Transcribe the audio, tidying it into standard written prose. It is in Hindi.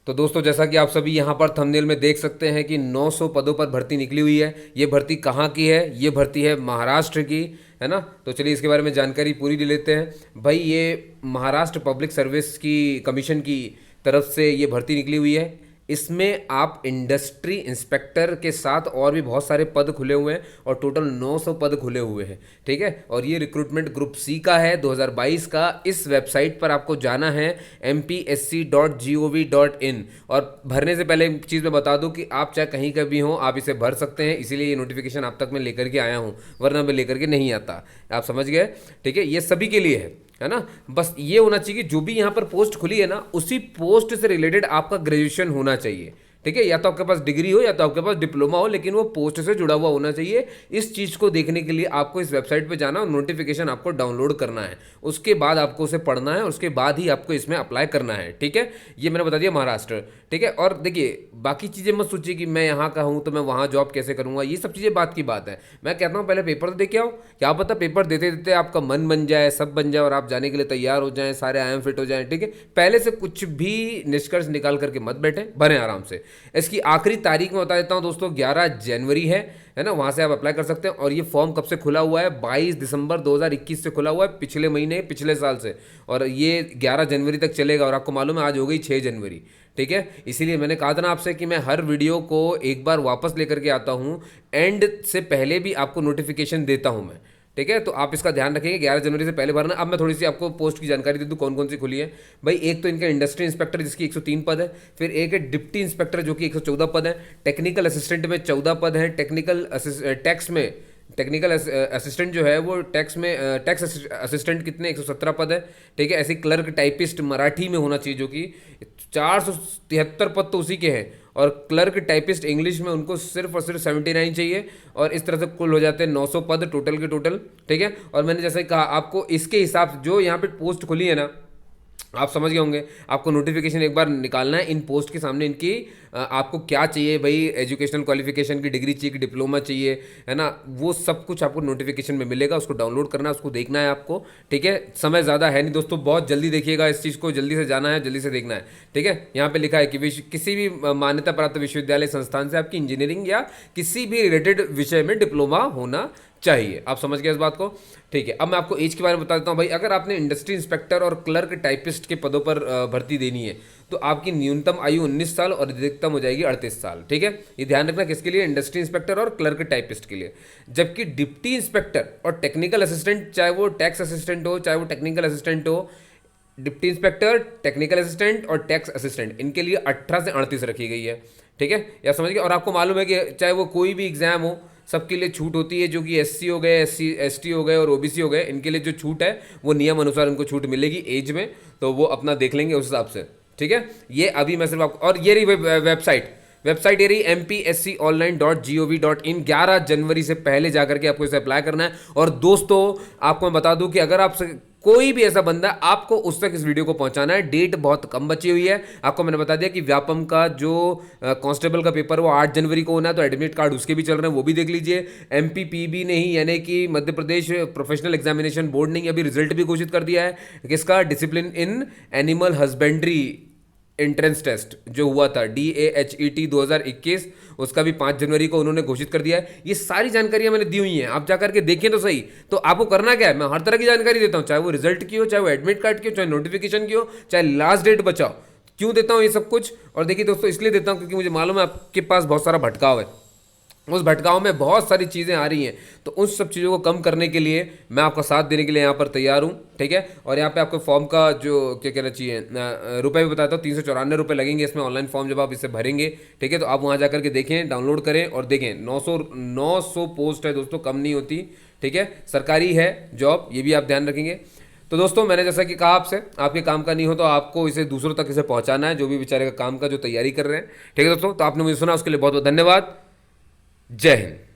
तो दोस्तों जैसा कि आप सभी यहाँ पर थंबनेल में देख सकते हैं कि 900 पदों पर भर्ती निकली हुई है। ये भर्ती कहाँ की है? ये भर्ती है महाराष्ट्र की, है ना। तो चलिए इसके बारे में जानकारी पूरी ले लेते हैं। भाई ये महाराष्ट्र पब्लिक सर्विस की कमीशन की तरफ से ये भर्ती निकली हुई है। इसमें आप इंडस्ट्री इंस्पेक्टर के साथ और भी बहुत सारे पद खुले हुए हैं और टोटल 900 पद खुले हुए हैं, ठीक है। और ये रिक्रूटमेंट ग्रुप सी का है 2022 का। इस वेबसाइट पर आपको जाना है mpsc.gov.in। और भरने से पहले एक चीज़ मैं बता दूं कि आप चाहे कहीं का भी हों आप इसे भर सकते हैं, इसीलिए ये नोटिफिकेशन आप तक मैं लेकर के आया हूँ, वरना मैं लेकर के नहीं आता। आप समझ गए, ठीक है। ये सभी के लिए है ना। बस ये होना चाहिए कि जो भी यहाँ पर पोस्ट खुली है ना, उसी पोस्ट से रिलेटेड आपका ग्रेजुएशन होना चाहिए, ठीक है। या तो आपके पास डिग्री हो या तो आपके पास डिप्लोमा हो, लेकिन वो पोस्ट से जुड़ा हुआ होना चाहिए। इस चीज़ को देखने के लिए आपको इस वेबसाइट पे जाना और नोटिफिकेशन आपको डाउनलोड करना है। उसके बाद आपको उसे पढ़ना है, उसके बाद ही आपको इसमें अप्लाई करना है, ठीक है। ये मैंने बता दिया महाराष्ट्र, ठीक है। और देखिए बाकी चीज़ें मत सोचिए कि मैं यहाँ का हूँ तो मैं वहाँ जॉब कैसे करूँगा, ये सब चीज़ें बात की बात है। मैं कहता हूँ पहले पेपर तो दे के आओ, क्या पता पेपर देते देते आपका मन बन जाए, सब बन जाए और आप जाने के लिए तैयार हो जाएं, सारे आई एम फिट हो जाएं, ठीक है। पहले से कुछ भी निष्कर्ष निकाल करके मत बैठे, भरें आराम से। इसकी आखिरी तारीख में बता देता हूं दोस्तों, 11 जनवरी है ना। वहां से आप अप्लाई कर सकते हैं। और ये फॉर्म कब से खुला हुआ है? 22 दिसंबर 2021 से खुला हुआ है, पिछले महीने, पिछले साल से। और ये 11 जनवरी तक चलेगा। और आपको मालूम है आज हो गई 6 जनवरी, ठीक है। इसीलिए मैंने कहा था ना आपसे कि मैं हर वीडियो को एक बार वापस लेकर के आता हूँ, एंड से पहले भी आपको नोटिफिकेशन देता हूँ मैं, ठीक है। तो आप इसका ध्यान रखेंगे, 11 जनवरी से पहले भरना। अब मैं थोड़ी सी आपको पोस्ट की जानकारी दे दूं कौन कौन सी खुली है। भाई एक तो इनका इंडस्ट्री इंस्पेक्टर जिसकी 103 पद है, फिर एक है डिप्टी इंस्पेक्टर जो कि 114 पद है, टेक्निकल असिस्टेंट में 14 पद हैं, टैक्स में टेक्निकल असिस्टेंट जो है वो टैक्स में टैक्स असिस्टेंट कितने 117 पद है, ठीक है। ऐसे क्लर्क टाइपिस्ट मराठी में होना चाहिए जो कि 473 पद तो उसी के हैं। और क्लर्क टाइपिस्ट इंग्लिश में उनको सिर्फ और सिर्फ 79 चाहिए। और इस तरह से कुल हो जाते हैं 900 पद टोटल के टोटल, ठीक है। और मैंने जैसे कहा आपको इसके हिसाब से जो यहाँ पे पोस्ट खुली है ना, आप समझ गए होंगे। आपको नोटिफिकेशन एक बार निकालना है, इन पोस्ट के सामने इनकी आपको क्या चाहिए भाई, एजुकेशनल क्वालिफिकेशन की डिग्री चाहिए कि डिप्लोमा चाहिए, है ना। वो सब कुछ आपको नोटिफिकेशन में मिलेगा, उसको डाउनलोड करना है, उसको देखना है आपको, ठीक है। समय ज़्यादा है नहीं दोस्तों, बहुत जल्दी देखिएगा इस चीज़ को, जल्दी से जाना है, जल्दी से देखना है, ठीक है। यहाँ पे लिखा है कि किसी भी मान्यता प्राप्त विश्वविद्यालय संस्थान से आपकी इंजीनियरिंग या किसी भी रिलेटेड विषय में डिप्लोमा होना चाहिए। आप समझ गए इस बात को, ठीक है। अब मैं आपको एज के बारे में बता देता हूँ भाई। अगर आपने इंडस्ट्री इंस्पेक्टर और क्लर्क टाइपिस्ट के पदों पर भर्ती देनी है तो आपकी न्यूनतम आयु 19 साल और अधिकतम हो जाएगी 38 साल, ठीक है। ये ध्यान रखना किसके लिए? इंडस्ट्री इंस्पेक्टर और क्लर्क टाइपिस्ट के लिए। जबकि डिप्टी इंस्पेक्टर और टेक्निकल असिस्टेंट, चाहे वो टैक्स असिस्टेंट हो चाहे वो टेक्निकल असिस्टेंट हो, डिप्टी इंस्पेक्टर, टेक्निकल असिस्टेंट और टैक्स असिस्टेंट, इनके लिए 18 से 38 रखी गई है, ठीक है। या समझ गए। और आपको मालूम है कि चाहे वो कोई भी एग्जाम हो सबके लिए छूट होती है, जो कि एससी हो गए, एसटी हो गए और ओबीसी हो गए, इनके लिए जो छूट है वो नियम अनुसार उनको छूट मिलेगी एज में, तो वो अपना देख लेंगे उस हिसाब से, ठीक है। ये अभी मैं सिर्फ आपको, और ये रही वेबसाइट ये रही mpsconline.gov.in। 11 जनवरी से पहले जाकर के आपको इसे अप्लाई करना है। और दोस्तों आपको मैं बता दूं कि अगर आप कोई भी ऐसा बंदा, आपको उस तक इस वीडियो को पहुंचाना है। डेट बहुत कम बची हुई है। आपको मैंने बता दिया कि व्यापम का जो कांस्टेबल का पेपर वो 8 जनवरी को होना है, तो एडमिट कार्ड उसके भी चल रहे हैं, वो भी देख लीजिए। MPPB ने ही, यानी कि Madhya Pradesh professional examination board ने अभी रिजल्ट भी घोषित कर दिया है। किसका? Discipline in animal husbandry entrance test जो हुआ था DAHET 2021, उसका भी 5 जनवरी को उन्होंने घोषित कर दिया है। ये सारी जानकारियां मैंने दी हुई हैं, आप जाकर के देखें तो सही। तो आपको करना क्या है, मैं हर तरह की जानकारी देता हूं, चाहे वो रिजल्ट की हो, चाहे वो एडमिट कार्ड की हो, चाहे नोटिफिकेशन की हो, चाहे लास्ट डेट बचाओ। क्यों देता हूं ये सब कुछ? और देखिए दोस्तों, इसलिए देता हूं क्योंकि मुझे मालूम है आपके पास बहुत सारा भटकाव है। उस भटकाव में बहुत सारी चीज़ें आ रही हैं, तो उन सब चीज़ों को कम करने के लिए मैं आपका साथ देने के लिए यहाँ पर तैयार हूँ, ठीक है। और यहाँ पे आपको फॉर्म का जो क्या कहना चाहिए रुपए भी बताता हूँ, 394 रुपये लगेंगे इसमें ऑनलाइन फॉर्म जब आप इसे भरेंगे, ठीक है। तो आप वहाँ जाकर के देखें, डाउनलोड करें और देखें। 900 पोस्ट है दोस्तों, कम नहीं होती, ठीक है। सरकारी है जॉब, ये भी आप ध्यान रखेंगे। तो दोस्तों मैंने जैसा कि कहा आपसे, आपके काम का नहीं हो तो आपको इसे दूसरों तक इसे पहुँचाना है, जो भी बेचारे का काम का जो तैयारी कर रहे हैं, ठीक है दोस्तों। तो आपने मुझे सुना उसके लिए बहुत बहुत धन्यवाद। जय हिंद।